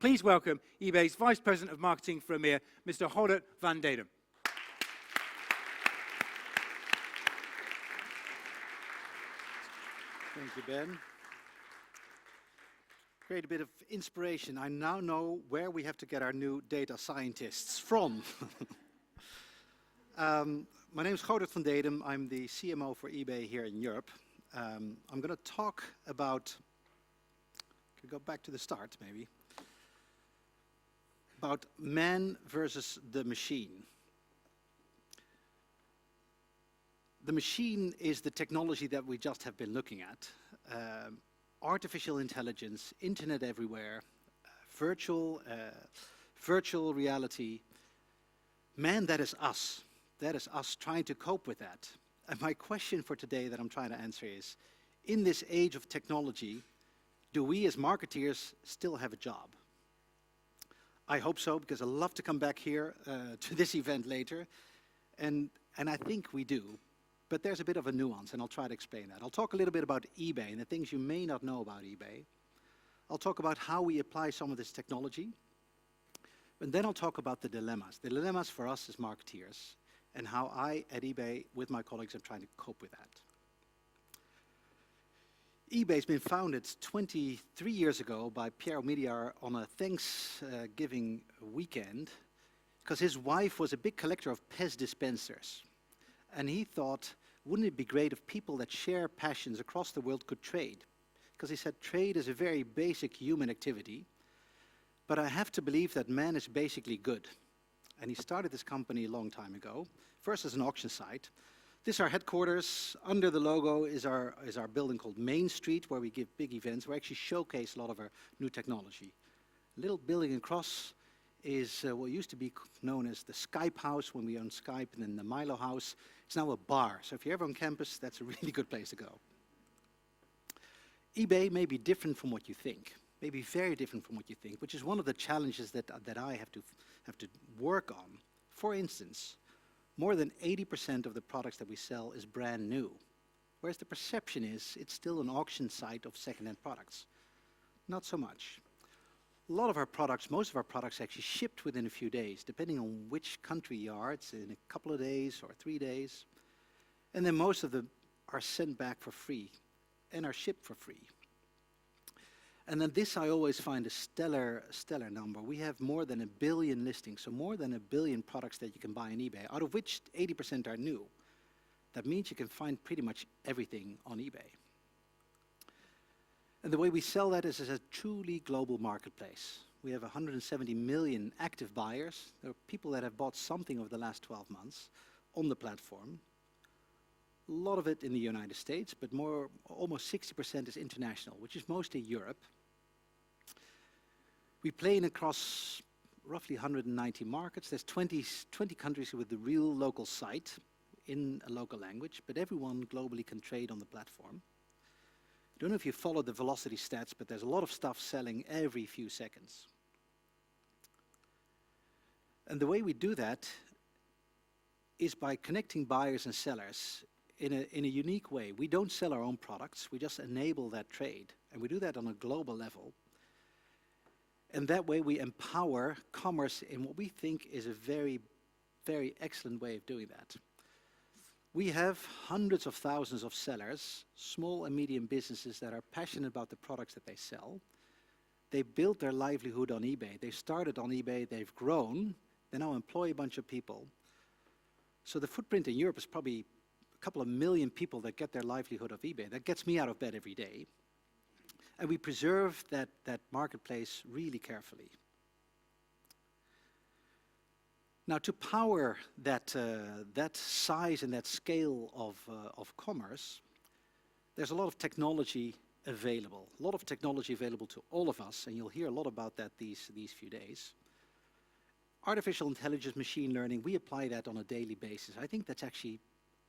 Please welcome eBay's Vice President of Marketing for EMEA, Mr. Godert Van Dedem. Thank you, Ben. Great, a bit of inspiration. I now know where we have to get our new data scientists from. My name is Godert Van Dedem. I'm the CMO for eBay here in Europe. I'm going to talk about, can we go back to the start maybe, about man versus the machine. The machine is the technology that we just have been looking at. Artificial intelligence, internet everywhere, virtual reality. Man, that is us. That is us trying to cope with that. And my question for today that I'm trying to answer is, in this age of technology, do we as marketeers still have a job? I hope so, because I love to come back here to this event later. And I think we do. But there's a bit of a nuance, and I'll try to explain that. I'll talk a little bit about eBay and the things you may not know about eBay. I'll talk about how we apply some of this technology. And then I'll talk about the dilemmas for us as marketeers, and how I, at eBay, with my colleagues, am trying to cope with that. eBay's been founded 23 years ago by Pierre Omidyar on a Thanksgiving weekend, because his wife was a big collector of Pez dispensers. And he thought, wouldn't it be great if people that share passions across the world could trade? Because he said trade is a very basic human activity, but I have to believe that man is basically good. And he started this company a long time ago, first as an auction site. This is our headquarters. Under the logo is our building called Main Street, where we give big events. We actually showcase a lot of our new technology. A little building across is what used to be known as the Skype House when we owned Skype, and then the Milo House. It's now a bar, so if you're ever on campus, that's a really good place to go. eBay may be different from what you think, maybe very different from what you think, which is one of the challenges that I have to work on. For instance, more than 80% of the products that we sell is brand new, whereas the perception is it's still an auction site of second-hand products. Not so much. A lot of our products, most of our products actually shipped within a few days, depending on which country you are. It's in a couple of days or 3 days. And then most of them are sent back for free and are shipped for free. And then this I always find a stellar number. We have more than 1 billion listings, so more than 1 billion products that you can buy on eBay, out of which 80% are new. That means you can find pretty much everything on eBay. And the way we sell that is as a truly global marketplace. We have 170 million active buyers. There are people that have bought something over the last 12 months on the platform. A lot of it in the United States, but almost 60% is international, which is mostly Europe. We play in across roughly 190 markets. There's 20 countries with the real local site in a local language, but everyone globally can trade on the platform. I don't know if you follow the velocity stats, but there's a lot of stuff selling every few seconds. And the way we do that is by connecting buyers and sellers in a unique way. We don't sell our own products, we just enable that trade. And we do that on a global level. And that way we empower commerce in what we think is a very, very excellent way of doing that. We have hundreds of thousands of sellers, small and medium businesses that are passionate about the products that they sell. They built their livelihood on eBay. They started on eBay, they've grown, they now employ a bunch of people. So the footprint in Europe is probably a couple of million people that get their livelihood off eBay. That gets me out of bed every day. And we preserve that marketplace really carefully. Now, to power that size and that scale of commerce, there's a lot of technology available. A lot of technology available to all of us, and you'll hear a lot about that these few days. Artificial intelligence, machine learning, we apply that on a daily basis. I think that's actually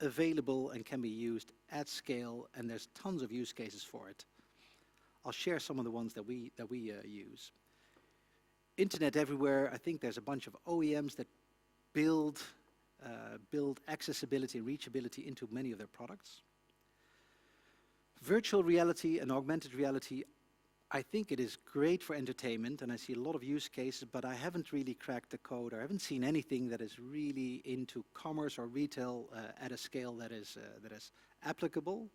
available and can be used at scale, and there's tons of use cases for it. I'll share some of the ones that we use. Internet everywhere, I think there's a bunch of OEMs that build accessibility and reachability into many of their products. Virtual reality and augmented reality, I think it is great for entertainment, and I see a lot of use cases, but I haven't really cracked the code, or I haven't seen anything that is really into commerce or retail at a scale that is applicable.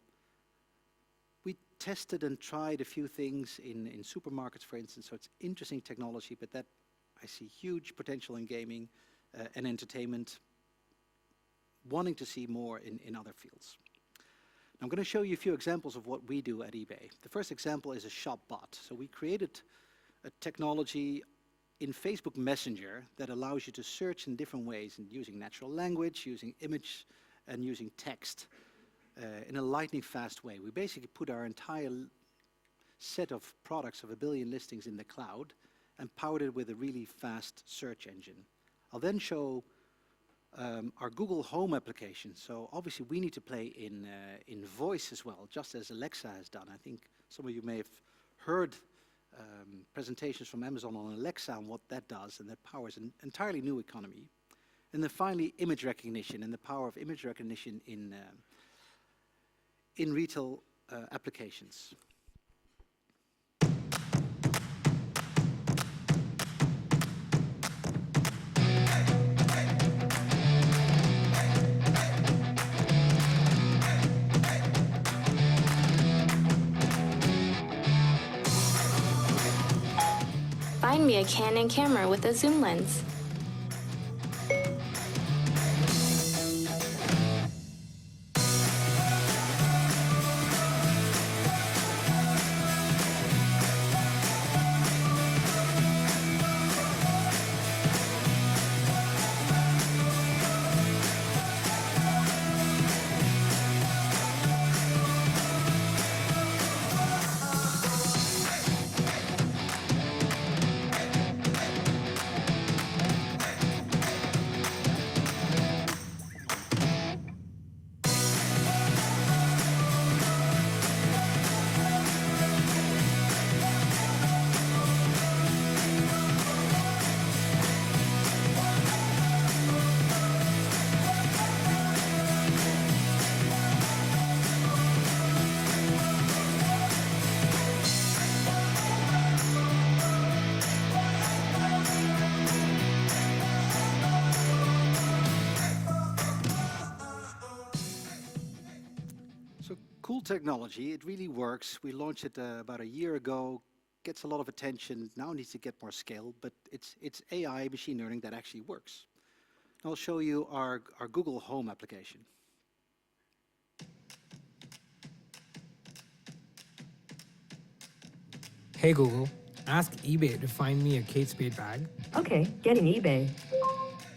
We tested and tried a few things in supermarkets, for instance, so it's interesting technology, but that I see huge potential in gaming and entertainment, wanting to see more in other fields. Now, I'm going to show you a few examples of what we do at eBay. The first example is a shop bot. So we created a technology in Facebook Messenger that allows you to search in different ways, and using natural language, using image, and using text in a lightning fast way. We basically put our entire set of products of 1 billion listings in the cloud and powered it with a really fast search engine. I'll then show our Google Home application. So obviously we need to play in voice as well, just as Alexa has done. I think some of you may have heard presentations from Amazon on Alexa and what that does, and that powers an entirely new economy. And then finally, image recognition and the power of image recognition in retail applications. Find me a Canon camera with a zoom lens. Cool technology, it really works. We launched it about a year ago, gets a lot of attention, now needs to get more scale, but it's AI, machine learning, that actually works. I'll show you our Google Home application. Hey Google, ask eBay to find me a Kate Spade bag. Okay, getting eBay.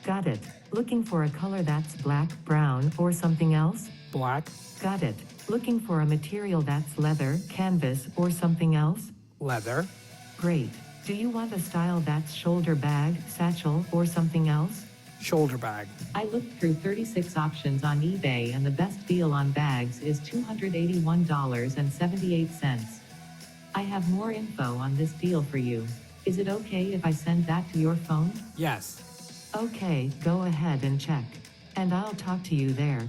Got it. Looking for a color that's black, brown, or something else? Black, Got it. Looking for a material that's leather, canvas, or something else? leather, Great. Do you want a style that's shoulder bag, satchel, or something else? shoulder bag. I looked through 36 options on eBay and the best deal on bags is $281.78. I have more info on this deal for you. Is it okay if I send that to your phone? Yes. Okay, go ahead and check. And I'll talk to you there.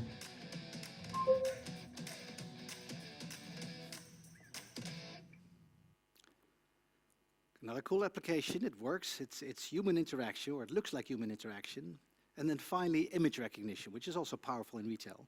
Another cool application, it works, it's human interaction, or it looks like human interaction. And then finally, image recognition, which is also powerful in retail.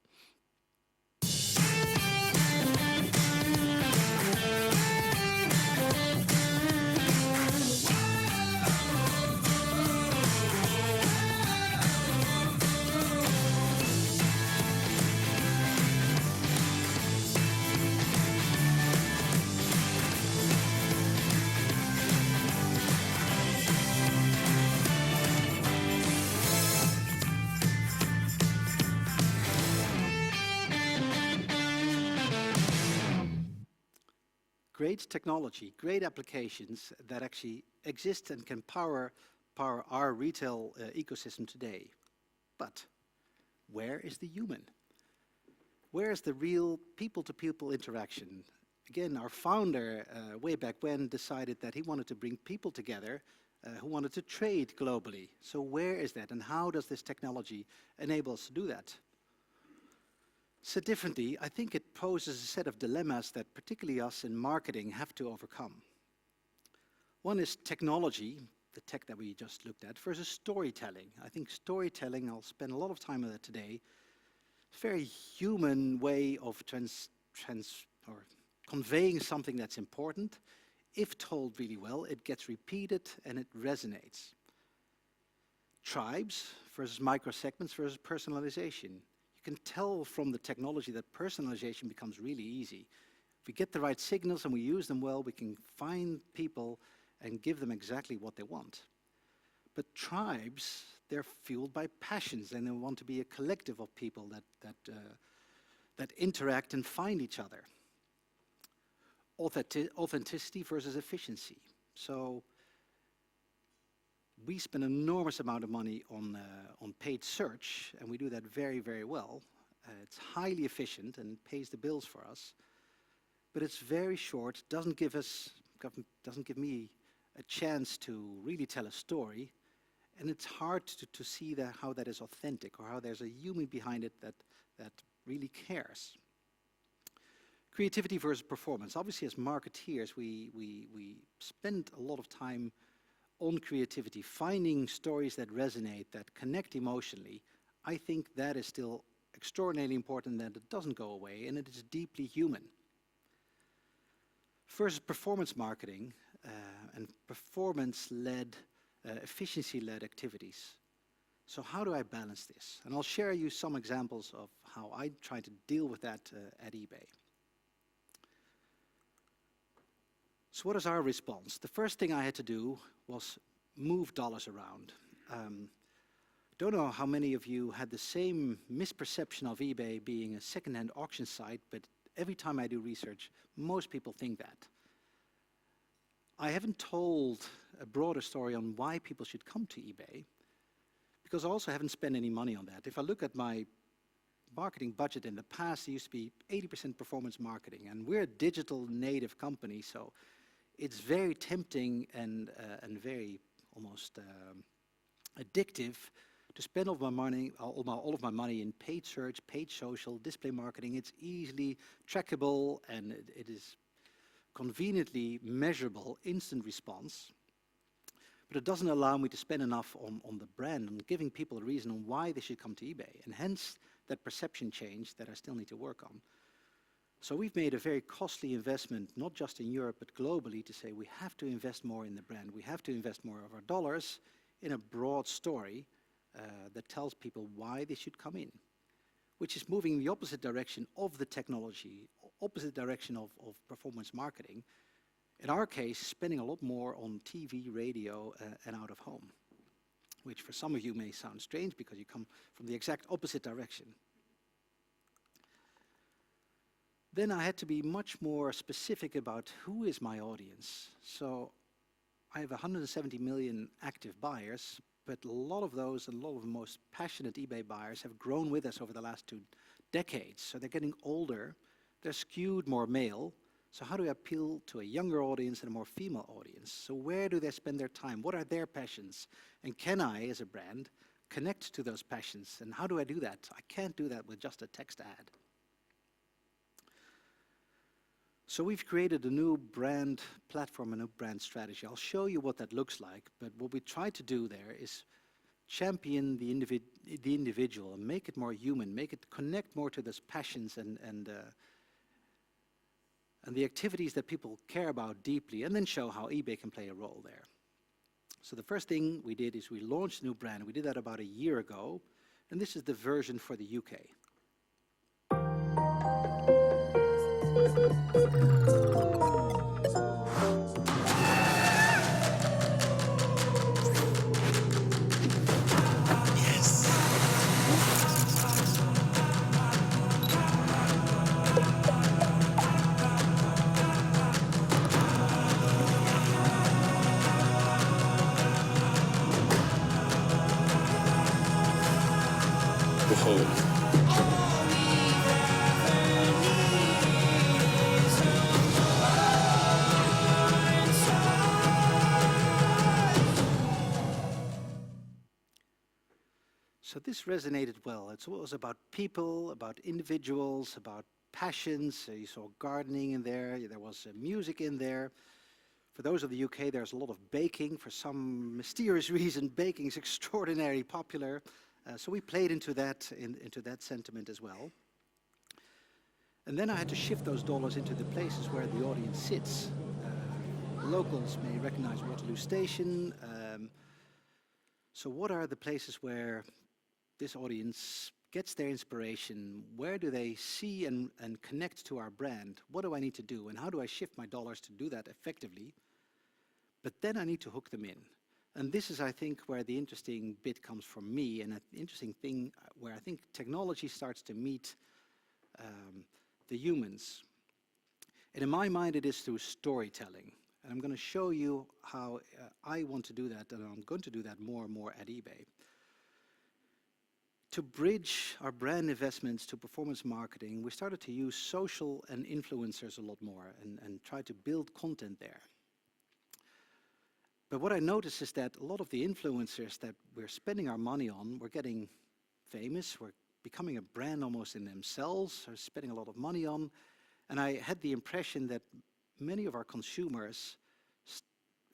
Great technology, great applications that actually exist and can power our retail ecosystem today. But where is the human? Where is the real people-to-people interaction? Again, our founder, way back when, decided that he wanted to bring people together who wanted to trade globally. So where is that, and how does this technology enable us to do that? Said differently, I think it poses a set of dilemmas that particularly us in marketing have to overcome. One is technology, the tech that we just looked at, versus storytelling. I think storytelling, I'll spend a lot of time on that today, it's a very human way of conveying something that's important. If told really well, it gets repeated and it resonates. Tribes versus microsegments versus personalization. You can tell from the technology that personalization becomes really easy. If we get the right signals and we use them well, we can find people and give them exactly what they want. But tribes, they're fueled by passions, and they want to be a collective of people that interact and find each other. Authenticity versus efficiency. So we spend an enormous amount of money on paid search, and we do that very, very well. It's highly efficient and pays the bills for us, but it's very short, doesn't give me a chance to really tell a story, and it's hard to see how that is authentic, or how there's a human behind it that really cares. Creativity versus performance. Obviously, as marketeers, we spend a lot of time on creativity, finding stories that resonate, that connect emotionally. I think that is still extraordinarily important, that it doesn't go away, and it is deeply human. Versus performance marketing and performance-led, efficiency-led activities. So how do I balance this? And I'll share you some examples of how I try to deal with that at eBay. So what is our response? The first thing I had to do was move dollars around. Don't know how many of you had the same misperception of eBay being a second-hand auction site, but every time I do research, most people think that. I haven't told a broader story on why people should come to eBay, because I also haven't spent any money on that. If I look at my marketing budget in the past, it used to be 80% performance marketing, and we're a digital native company, so it's very tempting and very almost addictive to spend all of my money in paid search, paid social, display marketing. It's easily trackable, and it is conveniently measurable, instant response. But it doesn't allow me to spend enough on the brand, on giving people a reason on why they should come to eBay, and hence that perception change that I still need to work on. So we've made a very costly investment, not just in Europe, but globally, to say we have to invest more in the brand. We have to invest more of our dollars in a broad story that tells people why they should come in, which is moving in the opposite direction of the technology, opposite direction of performance marketing. In our case, spending a lot more on TV, radio, and out of home, which for some of you may sound strange because you come from the exact opposite direction. Then I had to be much more specific about who is my audience. So I have 170 million active buyers, but a lot of those and a lot of the most passionate eBay buyers have grown with us over the last 2 decades. So they're getting older, they're skewed more male. So how do I appeal to a younger audience and a more female audience? So where do they spend their time? What are their passions? And can I, as a brand, connect to those passions? And how do I do that? I can't do that with just a text ad. So we've created a new brand platform, a new brand strategy. I'll show you what that looks like, but what we try to do there is champion the individual and make it more human, make it connect more to those passions and the activities that people care about deeply, and then show how eBay can play a role there. So the first thing we did is we launched a new brand. We did that about a year ago, and this is the version for the UK. So this resonated well. It was about people, about individuals, about passions. You saw gardening in there. There was music in there. For those of the UK, there's a lot of baking. For some mysterious reason, baking is extraordinarily popular. So we played into that sentiment as well. And then I had to shift those dollars into the places where the audience sits. Locals may recognize Waterloo Station. So what are the places where this audience gets their inspiration? Where do they see and connect to our brand? What do I need to do? And how do I shift my dollars to do that effectively? But then I need to hook them in. And this is, I think, where the interesting bit comes from me, and an interesting thing where I think technology starts to meet the humans. And in my mind, it is through storytelling. And I'm going to show you how I want to do that, and I'm going to do that more and more at eBay. To bridge our brand investments to performance marketing, we started to use social and influencers a lot more and try to build content there. But what I noticed is that a lot of the influencers that we're spending our money on, we're getting famous, we're becoming a brand almost in themselves, are spending a lot of money on. And I had the impression that many of our consumers,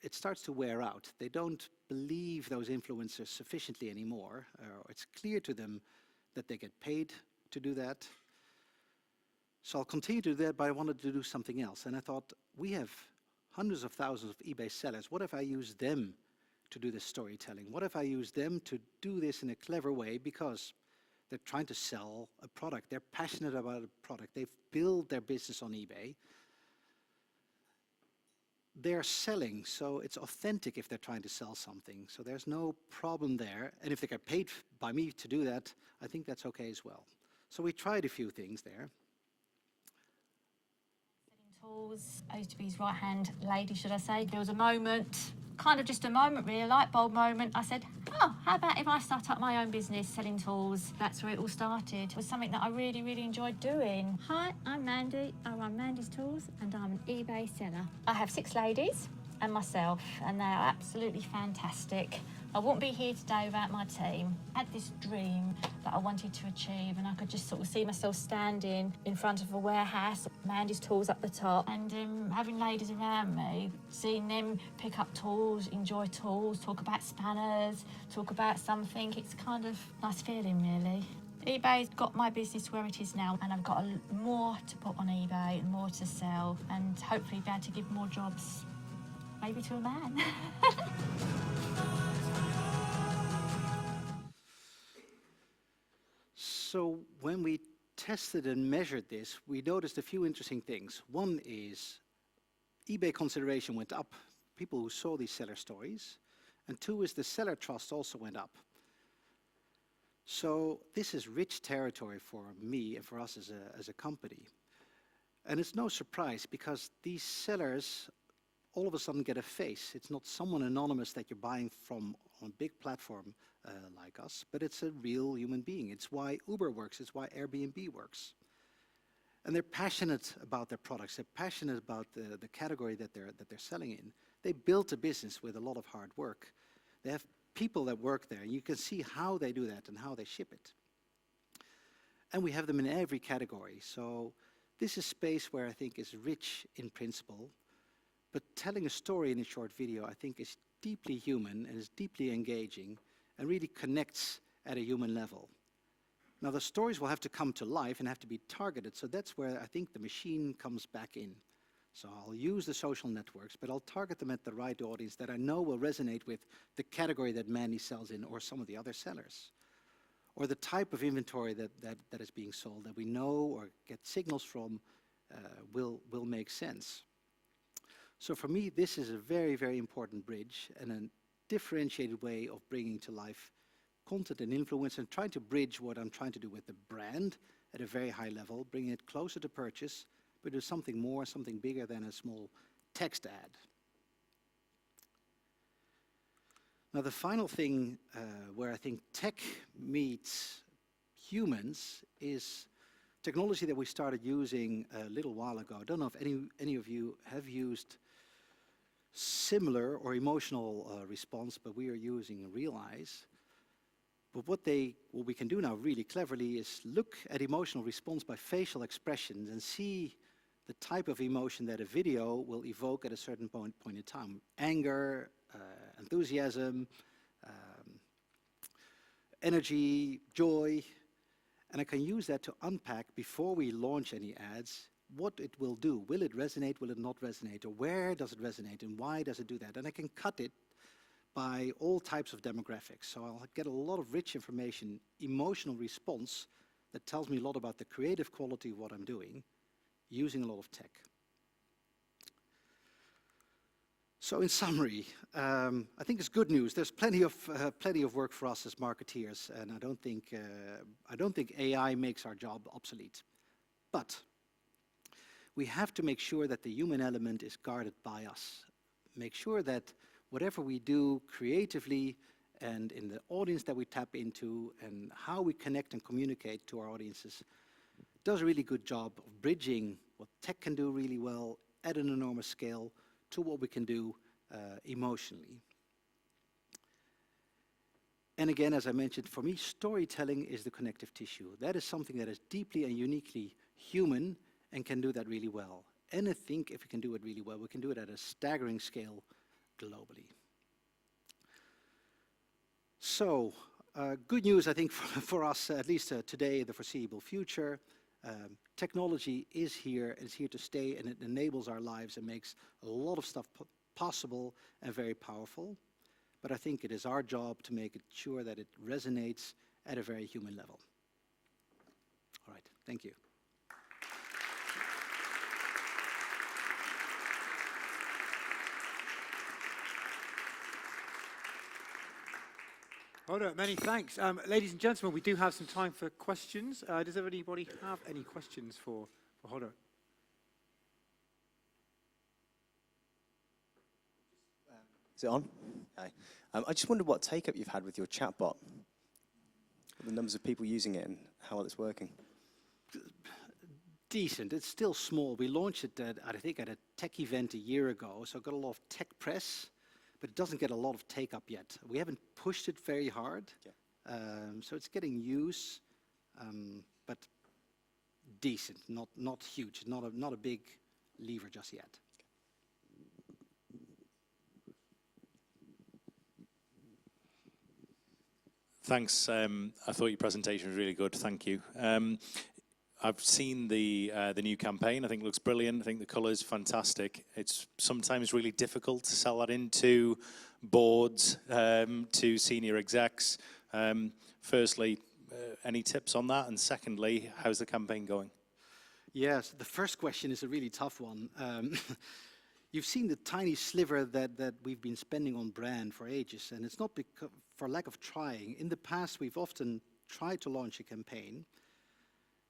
it starts to wear out. They don't believe those influencers sufficiently anymore. It's clear to them that they get paid to do that. So I'll continue to do that, but I wanted to do something else. And I thought, we have hundreds of thousands of eBay sellers. What if I use them to do the storytelling? What if I use them to do this in a clever way? Because they're trying to sell a product. They're passionate about a product. They've built their business on eBay. They're selling, so it's authentic if they're trying to sell something. So there's no problem there. And if they get paid by me to do that, I think that's okay as well. So we tried a few things there. Tools. I used to be his right-hand lady, should I say. There was a moment, kind of just a moment really, a light bulb moment. I said, oh, how about if I start up my own business selling tools? That's where it all started. It was something that I really, really enjoyed doing. Hi, I'm Mandy. I run Mandy's Tools and I'm an eBay seller. I have 6 ladies and myself, and they are absolutely fantastic. I wouldn't be here today without my team. I had this dream that I wanted to achieve, and I could just sort of see myself standing in front of a warehouse, Mandy's Tools up the top, and having ladies around me, seeing them pick up tools, enjoy tools, talk about spanners, talk about something. It's kind of a nice feeling, really. eBay's got my business where it is now, and I've got more to put on eBay and more to sell, and hopefully be able to give more jobs, maybe to a man. So when we tested and measured this, we noticed a few interesting things. One is eBay consideration went up, people who saw these seller stories. And 2 is the seller trust also went up. So this is rich territory for me and for us as a company. And it's no surprise, because these sellers all of a sudden get a face. It's not someone anonymous that you're buying from on a big platform like us, but it's a real human being. It's why Uber works, it's why Airbnb works. And they're passionate about their products, they're passionate about the category that they're selling in. They built a business with a lot of hard work. They have people that work there, and you can see how they do that and how they ship it. And we have them in every category. So this is space where I think is rich in principle, but telling a story in a short video, I think, is deeply human and is deeply engaging and really connects at a human level. Now, the stories will have to come to life and have to be targeted, so that's where I think the machine comes back in. So I'll use the social networks, but I'll target them at the right audience that I know will resonate with the category that Mandy sells in, or some of the other sellers, or the type of inventory that is being sold that we know or get signals from will make sense. So for me, this is a very, very important bridge and a differentiated way of bringing to life content and influence, and trying to bridge what I'm trying to do with the brand at a very high level, bringing it closer to purchase, but do something more, something bigger than a small text ad. Now, the final thing where I think tech meets humans is technology that we started using a little while ago. I don't know if any of you have used similar or emotional response, but we are using Realize. But what we can do now really cleverly is look at emotional response by facial expressions and see the type of emotion that a video will evoke at a certain point in time. Anger, enthusiasm, energy, joy. And I can use that to unpack before we launch any ads what it will do. Will it resonate? Will it not resonate? Or where does it resonate? And why does it do that? And I can cut it by all types of demographics. So I'll get a lot of rich information, emotional response that tells me a lot about the creative quality of what I'm doing, using a lot of tech. So in summary, I think it's good news. There's plenty of work for us as marketeers, and I don't think AI makes our job obsolete. But we have to make sure that the human element is guarded by us. Make sure that whatever we do creatively and in the audience that we tap into and how we connect and communicate to our audiences does a really good job of bridging what tech can do really well at an enormous scale to what we can do emotionally. And again, as I mentioned, for me, storytelling is the connective tissue. That is something that is deeply and uniquely human and can do that really well. And I think if we can do it really well, we can do it at a staggering scale globally. So, good news, I think, for us, at least today, the foreseeable future. Technology is here, and it's here to stay, and it enables our lives and makes a lot of stuff possible and very powerful. But I think it is our job to make it sure that it resonates at a very human level. All right, thank you. Godert, many thanks. Ladies and gentlemen, we do have some time for questions. Does anybody have any questions for Godert? Is it on? Hi. I just wondered what take-up you've had with your chatbot, the numbers of people using it and how well it's working. Decent. It's still small. We launched it, I think, at a tech event a year ago, so it got a lot of tech press, but it doesn't get a lot of take-up yet. We haven't pushed it very hard, so it's getting use, but decent, not huge, not a big lever just yet. Thanks. I thought your presentation was really good. Thank you. I've seen the new campaign. I think it looks brilliant. I think the colour's fantastic. It's sometimes really difficult to sell that into boards, to senior execs. Firstly, any tips on that? And secondly, how's the campaign going? Yes, the first question is a really tough one. You've seen the tiny sliver that we've been spending on brand for ages, and it's not for lack of trying. In the past, we've often tried to launch a campaign,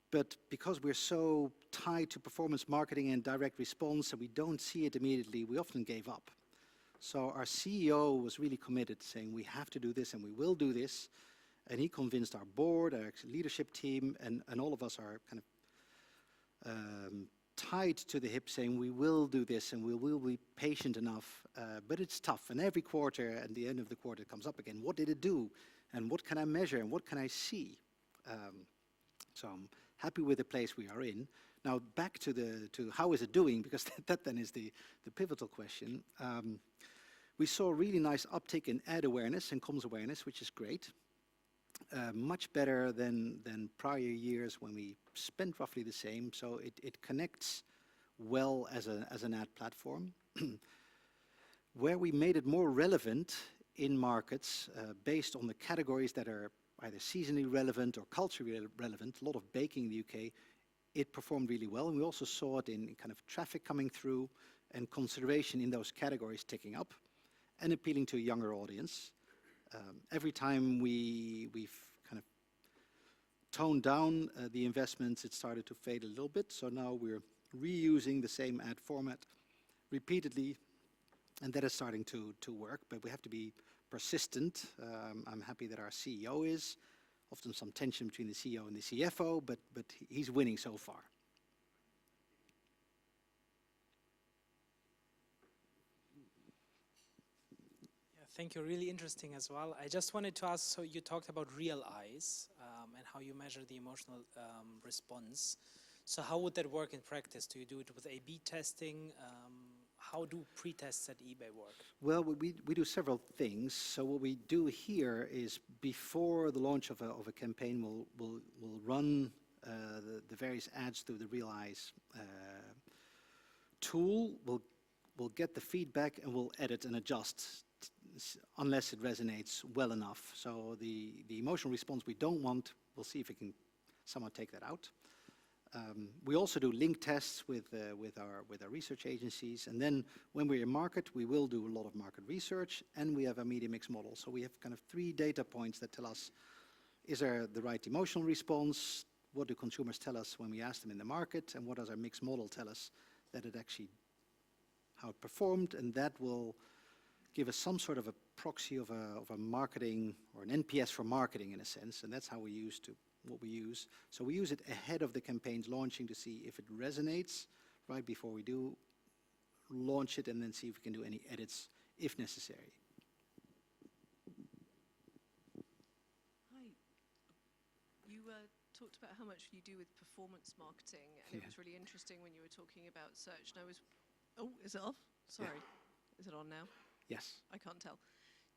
but because we're so tied to performance marketing and direct response and we don't see it immediately, we often gave up. So our CEO was really committed, saying we have to do this and we will do this. And he convinced our board, our leadership team, and all of us are kind of tied to the hip, saying we will do this and we will be patient enough. But it's tough. And every quarter, at the end of the quarter, it comes up again. What did it do? And what can I measure? And what can I see? So I'm happy with the place we are in. Now back to how is it doing, because that then is the pivotal question. We saw a really nice uptick in ad awareness and comms awareness, which is great. Much better than prior years when we spent roughly the same. So it connects well as an ad platform. Where we made it more relevant in markets based on the categories that are either seasonally relevant or culturally relevant, a lot of baking in the UK, it performed really well. And we also saw it in kind of traffic coming through and consideration in those categories ticking up and appealing to a younger audience. Every time we've kind of toned down the investments, it started to fade a little bit. So now we're reusing the same ad format repeatedly, and that is starting to work, but we have to be persistent. I'm happy that our CEO is. Often some tension between the CEO and the CFO, but he's winning so far. Yeah, thank you. Really interesting as well. I just wanted to ask, so you talked about real eyes and how you measure the emotional response. So how would that work in practice? Do you do it with A/B testing? How do pre-tests at eBay work? Well, we do several things. So what we do here is before the launch of a campaign, we'll run the various ads through the Realize tool. We'll get the feedback and we'll edit and adjust unless it resonates well enough. So the emotional response we don't want, we'll see if we can somehow take that out. We also do link tests with our research agencies, and then when we're in market, we will do a lot of market research, and we have a media mix model. So we have kind of 3 data points that tell us, is there the right emotional response? What do consumers tell us when we ask them in the market? And what does our mix model tell us that it actually, how it performed? And that will give us some sort of a proxy of a marketing, or an NPS for marketing in a sense, and that's how we use what we use. So we use it ahead of the campaign's launching to see if it resonates right before we do launch it, and then see if we can do any edits if necessary. Hi. You talked about how much you do with performance marketing, and it was really interesting when you were talking about search. And I was, oh, is it off? Sorry. Is it on now? Yes. I can't tell.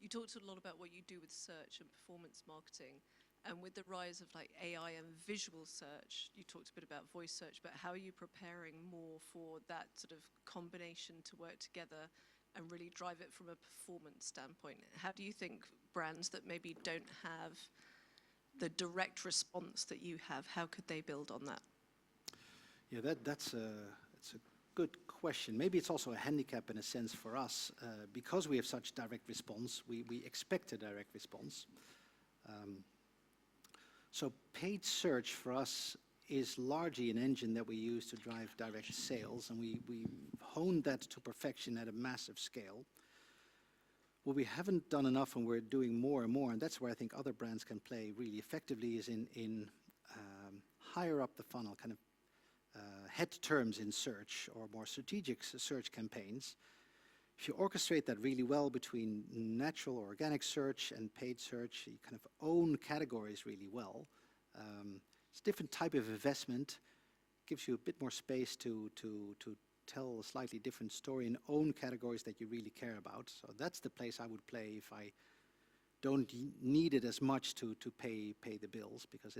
You talked a lot about what you do with search and performance marketing. And with the rise of like AI and visual search, you talked a bit about voice search, but how are you preparing more for that sort of combination to work together and really drive it from a performance standpoint? How do you think brands that maybe don't have the direct response that you have, how could they build on that? Yeah, that's a good question. Maybe it's also a handicap in a sense for us. Because we have such direct response, we expect a direct response. So paid search for us is largely an engine that we use to drive direct sales, and we honed that to perfection at a massive scale. What we haven't done enough, and we're doing more and more, and that's where I think other brands can play really effectively, is in higher up the funnel, kind of head terms in search or more strategic search campaigns. If you orchestrate that really well between natural or organic search and paid search, you kind of own categories really well. It's a different type of investment, gives you a bit more space to tell a slightly different story and own categories that you really care about. So that's the place I would play if I don't need it as much to pay the bills, because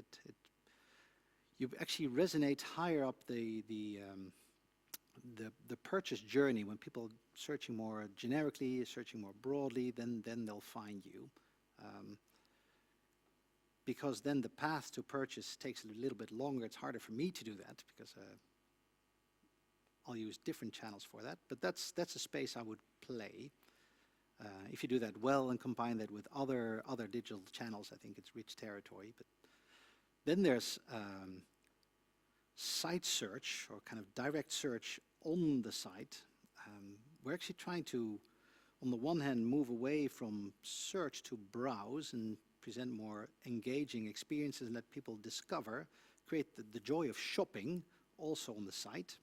you actually resonate higher up the purchase journey. When people are searching more generically, searching more broadly, then they'll find you. Because then the path to purchase takes a little bit longer. It's harder for me to do that because I'll use different channels for that. But that's a space I would play. If you do that well and combine that with other digital channels, I think it's rich territory. But then there's site search, or kind of direct search on the site. We're actually trying to, on the one hand, move away from search to browse and present more engaging experiences and let people discover, create the joy of shopping also on the site.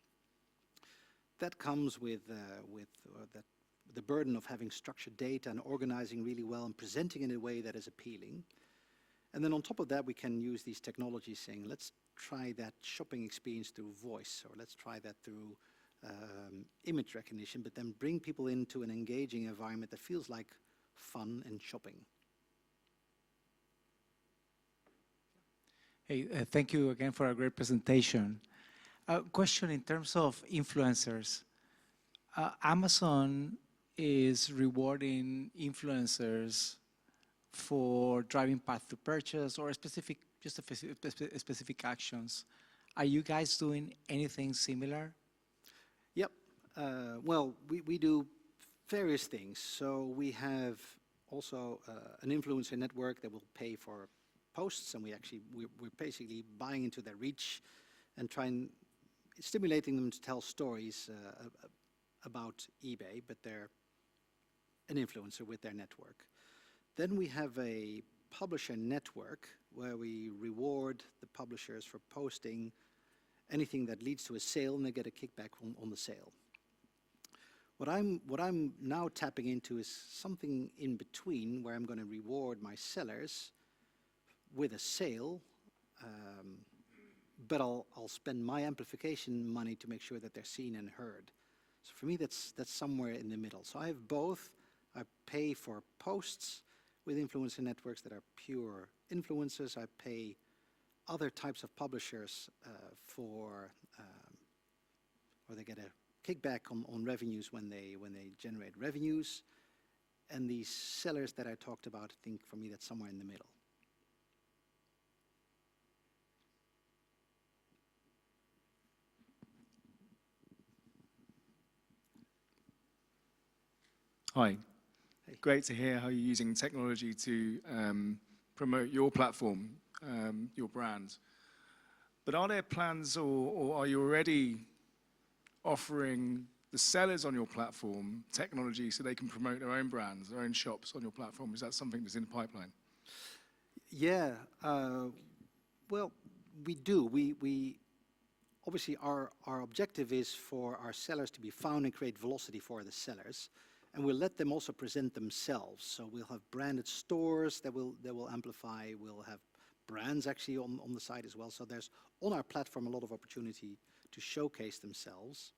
That comes with the burden of having structured data and organizing really well and presenting in a way that is appealing. And then on top of that, we can use these technologies saying, let's try that shopping experience through voice, or let's try that through image recognition, but then bring people into an engaging environment that feels like fun and shopping. Hey, thank you again for a great presentation. Question in terms of influencers. Amazon is rewarding influencers for driving path to purchase or specific actions. Are you guys doing anything similar? Yep. Well, we do various things. So we have also an influencer network that will pay for posts, and we're basically buying into their reach and stimulating them to tell stories about eBay, but they're an influencer with their network. Then we have a publisher network where we reward the publishers for posting anything that leads to a sale, and they get a kickback on the sale. What I'm now tapping into is something in between, where I'm going to reward my sellers with a sale, but I'll spend my amplification money to make sure that they're seen and heard. So for me, that's somewhere in the middle. So I have both. I pay for posts with influencer networks that are pure influencers. I pay other types of publishers or they get a kickback on revenues when they generate revenues. And these sellers that I talked about, I think for me that's somewhere in the middle. Hi. Hey. Great to hear how you're using technology to promote your platform, your brand. But are there plans or are you already offering the sellers on your platform technology so they can promote their own brands, their own shops on your platform? Is that something that's in the pipeline? Yeah, well, we do. We obviously our objective is for our sellers to be found and create velocity for the sellers. And we'll let them also present themselves. So we'll have branded stores that will amplify. We'll have brands actually on the site as well. So there's on our platform a lot of opportunity to showcase themselves.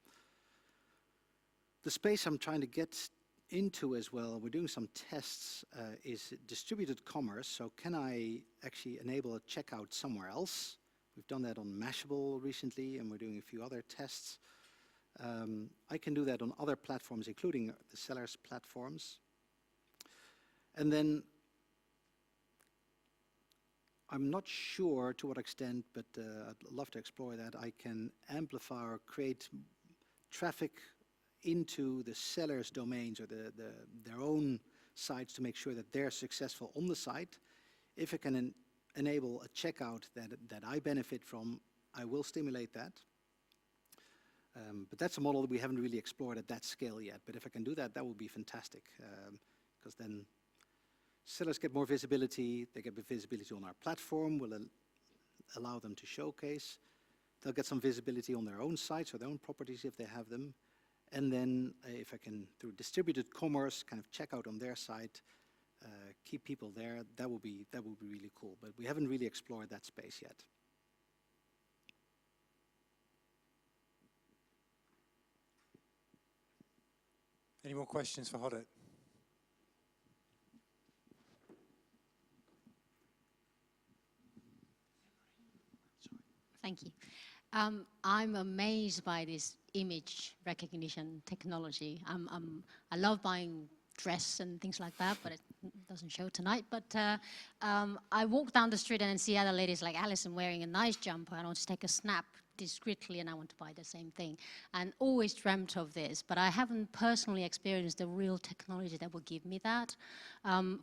The space I'm trying to get into as well, we're doing some tests, is distributed commerce. So can I actually enable a checkout somewhere else? We've done that on Mashable recently, and we're doing a few other tests. I can do that on other platforms, including the sellers' platforms. And then I'm not sure to what extent, but I'd love to explore that. I can amplify or create traffic into the sellers' domains or their own sites to make sure that they're successful on the site. If I can enable a checkout that I benefit from, I will stimulate that. But that's a model that we haven't really explored at that scale yet. But if I can do that, that would be fantastic. Because then sellers get more visibility. They get visibility on our platform. We'll allow them to showcase. They'll get some visibility on their own sites or their own properties if they have them. And then if I can, through distributed commerce, kind of check out on their site, keep people there, that would be really cool. But we haven't really explored that space yet. Any more questions for Godert? Thank you. I'm amazed by this image recognition technology. I love buying dress and things like that, but it doesn't show tonight. But I walk down the street and see other ladies like Alison wearing a nice jumper, and I want to take a snap discreetly, and I want to buy the same thing. And always dreamt of this, but I haven't personally experienced the real technology that will give me that.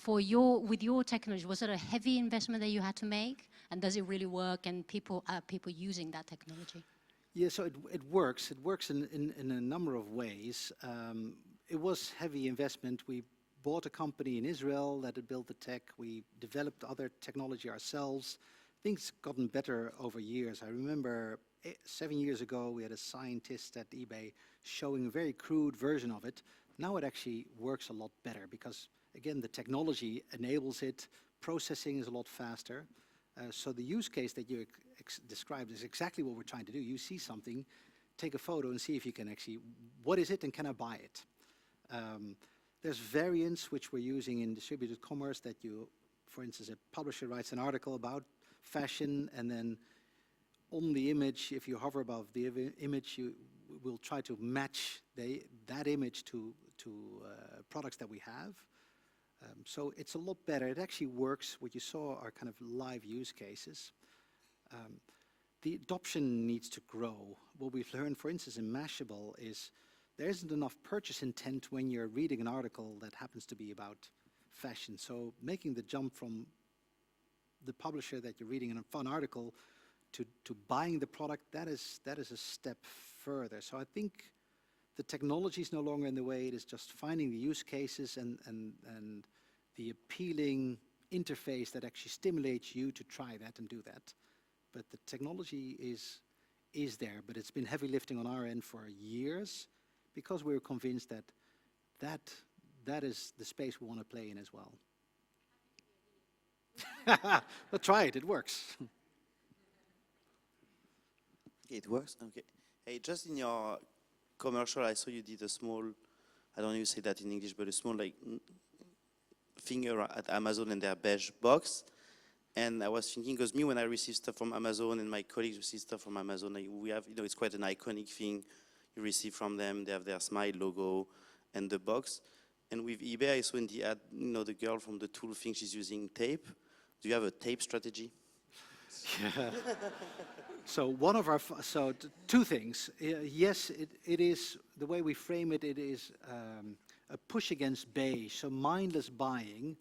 With your technology, was it a heavy investment that you had to make? And does it really work? And are people using that technology? Yeah, so it works. It works in a number of ways. It was heavy investment. We bought a company in Israel that had built the tech. We developed other technology ourselves. Things gotten better over years. I remember 7 years ago, we had a scientist at eBay showing a very crude version of it. Now it actually works a lot better because, again, the technology enables it. Processing is a lot faster. So the use case that you described is exactly what we're trying to do. You see something, take a photo and see if you can actually, what is it and can I buy it? There's variants which we're using in distributed commerce that you, for instance, a publisher writes an article about fashion, and then on the image, if you hover above the image, you will try to match that image to products that we have. So it's a lot better. It actually works. What you saw are kind of live use cases. The adoption needs to grow. What we've learned, for instance, in Mashable is there isn't enough purchase intent when you're reading an article that happens to be about fashion. So making the jump from the publisher that you're reading in a fun article to buying the product, that is a step further. So I think the technology is no longer in the way. It is just finding the use cases and the appealing interface that actually stimulates you to try that and do that. But the technology is there, but it's been heavy lifting on our end for years because we were convinced that is the space we want to play in as well. But try it, it works. Okay, it works? Okay. Hey, just in your commercial, I saw you did a small, I don't know if you say that in English, but a small like finger at Amazon and their beige box. And I was thinking, because me, when I receive stuff from Amazon and my colleagues receive stuff from Amazon, like we have, it's quite an iconic thing you receive from them. They have their smile logo and the box. And with eBay, I saw in the ad, the girl from the tool thing, she's using tape. Do you have a tape strategy? Yeah. So one of our, two things. Yes, it is, the way we frame it, it is a push against beige, so mindless buying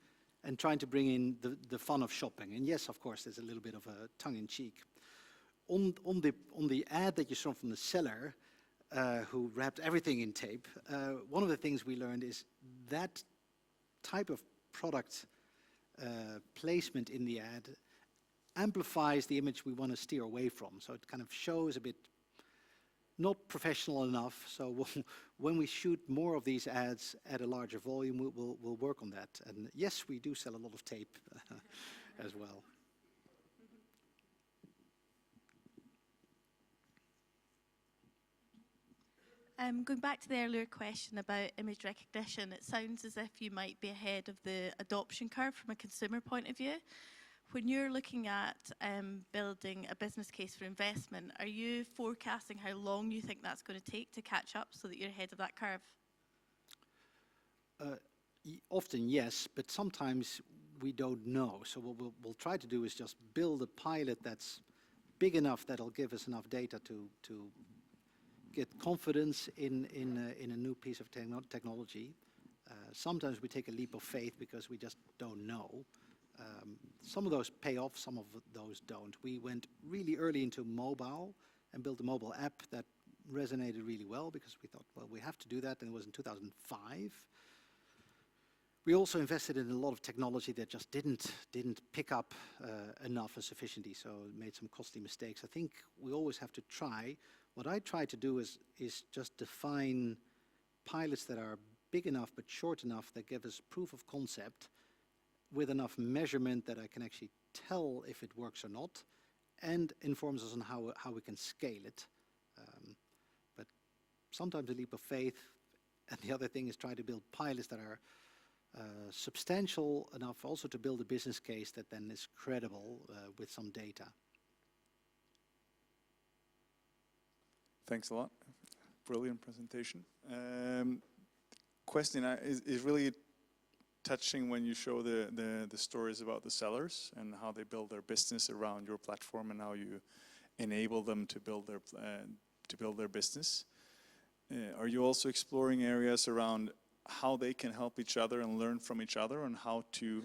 and trying to bring in the fun of shopping. And yes, of course, there's a little bit of a tongue-in-cheek. On the ad that you saw from the seller, who wrapped everything in tape, one of the things we learned is that type of product placement in the ad amplifies the image we want to steer away from. So it kind of shows a bit not professional enough. So when we shoot more of these ads at a larger volume, we'll work on that. And yes, we do sell a lot of tape as well. Going back to the earlier question about image recognition, it sounds as if you might be ahead of the adoption curve from a consumer point of view. When you're looking at building a business case for investment, are you forecasting how long you think that's going to take to catch up so that you're ahead of that curve? Often yes, but sometimes we don't know. So what we'll try to do is just build a pilot that's big enough that'll give us enough data to get confidence in a new piece of technology. Sometimes we take a leap of faith because we just don't know. Some of those pay off, some of those don't. We went really early into mobile and built a mobile app that resonated really well because we thought, well, we have to do that, and it was in 2005. We also invested in a lot of technology that just didn't pick up enough and sufficiently, so made some costly mistakes. I think we always have to try. What I try to do is just define pilots that are big enough but short enough that give us proof of concept with enough measurement that I can actually tell if it works or not, and informs us on how we can scale it. But sometimes a leap of faith, and the other thing is try to build pilots that are substantial enough also to build a business case that then is credible with some data. Thanks a lot. Brilliant presentation. Question is really touching when you show the stories about the sellers and how they build their business around your platform and how you enable them to build their business. Are you also exploring areas around how they can help each other and learn from each other and how to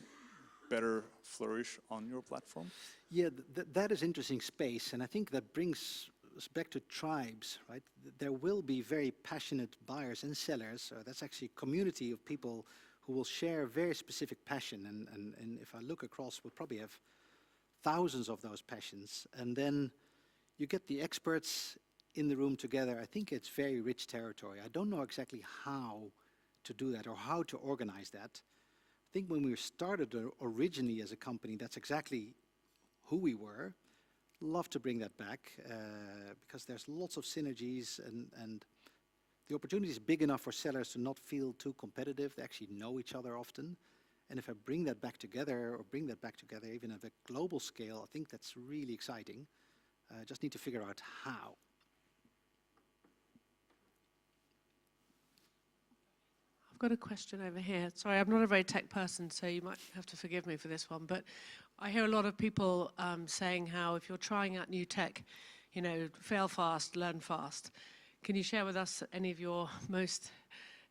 better flourish on your platform? Yeah, that is interesting space, and I think that brings us back to tribes, right? There will be very passionate buyers and sellers. That's actually a community of people who will share very specific passion, and if I look across, we'll probably have thousands of those passions. And then you get the experts in the room together. I think it's very rich territory. I don't know exactly how to do that or how to organize that. I think when we started originally as a company, that's exactly who we were. Love to bring that back because there's lots of synergies, and the opportunity is big enough for sellers to not feel too competitive. They actually know each other often. And if I bring that back together, or bring that back together even at a global scale, I think that's really exciting. Just need to figure out how. I've got a question over here. Sorry, I'm not a very tech person, so you might have to forgive me for this one. But I hear a lot of people saying how if you're trying out new tech, fail fast, learn fast. Can you share with us any of your most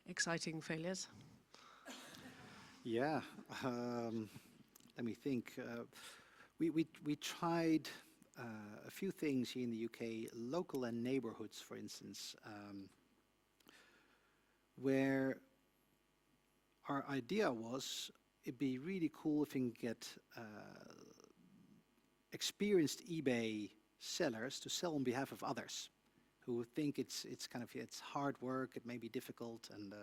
exciting failures? Yeah, let me think. We tried a few things here in the UK, local and neighborhoods, for instance, where our idea was it'd be really cool if we can get experienced eBay sellers to sell on behalf of others who think it's hard work, it may be difficult, and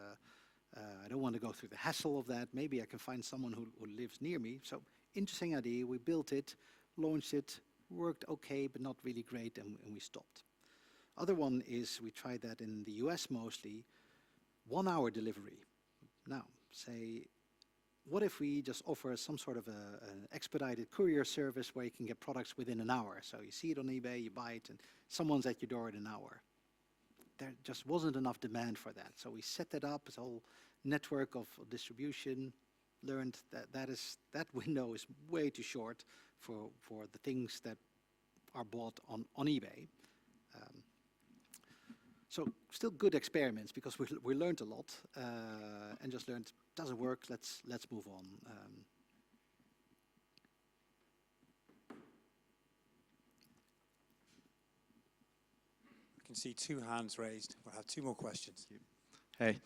I don't want to go through the hassle of that. Maybe I can find someone who lives near me. So interesting idea. We built it, launched it, worked okay, but not really great, and we stopped. Other one is, we tried that in the US mostly, 1 hour delivery. Now, say, what if we just offer some sort of an expedited courier service where you can get products within an hour? So you see it on eBay, you buy it, and someone's at your door in an hour. There just wasn't enough demand for that. So we set that up, this whole network of distribution, learned that that window is way too short for the things that are bought on eBay. So still good experiments, because we learned a lot and just learned, doesn't work, let's move on. I can see 2 hands raised. We'll have 2 more questions. Hey,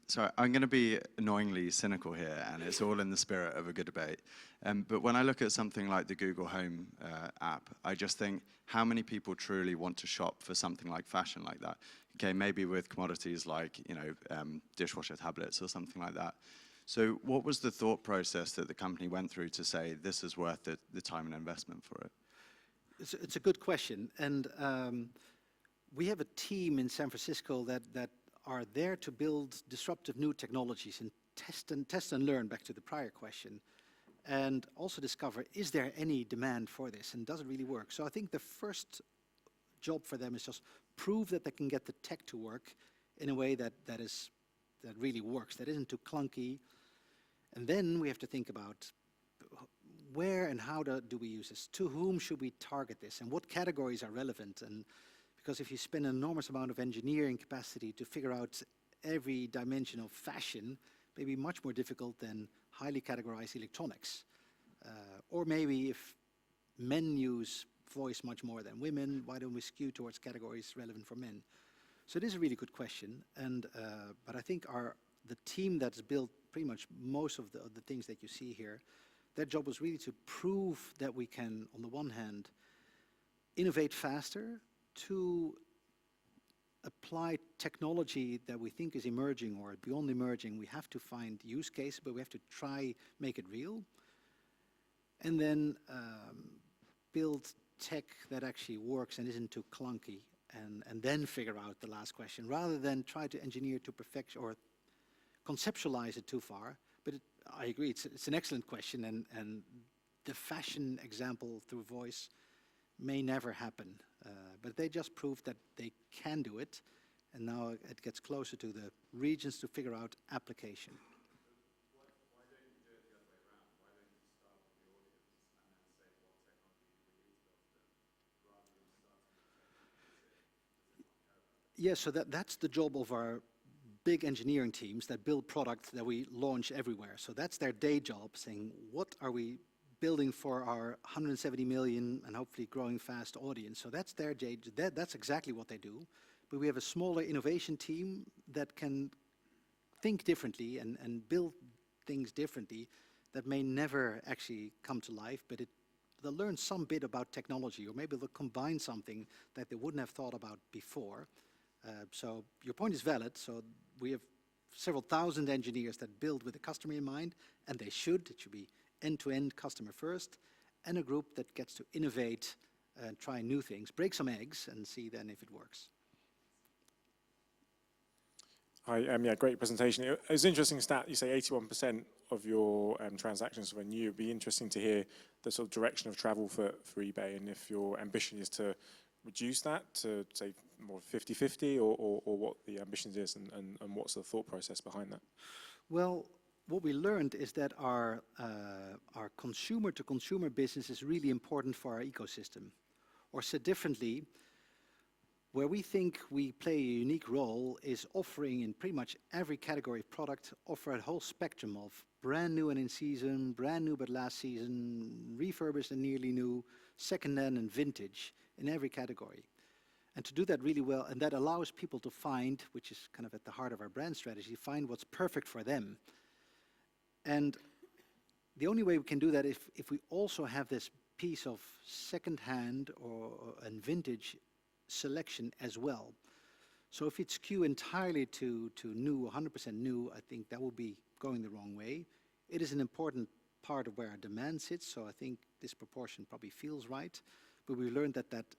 sorry, I'm going to be annoyingly cynical here, and it's all in the spirit of a good debate. But when I look at something like the Google Home app, I just think, how many people truly want to shop for something like fashion like that? Okay, maybe with commodities like, you know, dishwasher tablets or something like that. So what was the thought process that the company went through to say this is worth the time and investment for it? It's a good question, and we have a team in San Francisco that are there to build disruptive new technologies and test and learn, back to the prior question, and also discover, is there any demand for this, and does it really work? So I think the first job for them is just prove that they can get the tech to work in a way that really works, that isn't too clunky. And then we have to think about where and how do we use this? To whom should we target this? And what categories are relevant? And because if you spend an enormous amount of engineering capacity to figure out every dimension of fashion, maybe much more difficult than highly categorized electronics. Or maybe if men use voice much more than women, why don't we skew towards categories relevant for men? So it is a really good question. And but I think the team that's built pretty much most of the things that you see here, their job was really to prove that we can, on the one hand, innovate faster, to apply technology that we think is emerging or beyond emerging. We have to find use cases, but we have to try make it real. And then build tech that actually works and isn't too clunky, and then figure out the last question, rather than try to engineer to perfection or conceptualize it too far. But I agree, it's an excellent question, and the fashion example through voice may never happen. But they just proved that they can do it, and now it gets closer to the regions to figure out application. Why don't you do it the other way around? Why don't you start with the audience and then say what technology do we need to build for them, rather than starting with technology? Yeah, so that's the job of our big engineering teams that build products that we launch everywhere. So that's their day job, saying what are we building for our 170 million and hopefully growing fast audience. So that's their day, that's exactly what they do. But we have a smaller innovation team that can think differently and build things differently that may never actually come to life, but they'll learn some bit about technology, or maybe they'll combine something that they wouldn't have thought about before. So your point is valid. So we have several thousand engineers that build with the customer in mind, and it should be end-to-end customer first, and a group that gets to innovate and try new things, break some eggs, and see then if it works. Hi, yeah, great presentation. It was an interesting stat. You say 81% of your transactions were new. It'd be interesting to hear the sort of direction of travel for eBay, and if your ambition is to reduce that to, say, more 50-50, or what the ambition is, and what's the thought process behind that? Well, what we learned is that our consumer-to-consumer business is really important for our ecosystem. Or said differently, where we think we play a unique role is offering in pretty much every category of product, offer a whole spectrum of brand new and in season, brand new but last season, refurbished and nearly new, second-hand and vintage in every category. And to do that really well, and that allows people to find, which is kind of at the heart of our brand strategy, find what's perfect for them. And the only way we can do that is if we also have this piece of second-hand and vintage selection as well. So if it's skew entirely to new, 100% new, I think that will be going the wrong way. It is an important part of where our demand sits, so I think this proportion probably feels right. But we learned that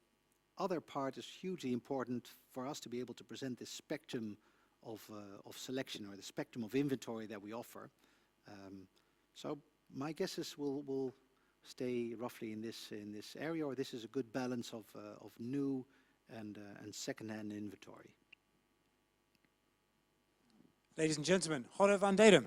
other part is hugely important for us to be able to present this spectrum of selection, or the spectrum of inventory that we offer. So my guess is we'll stay roughly in this area, or this is a good balance of new and second-hand inventory. Ladies and gentlemen, Godert Van Dedem.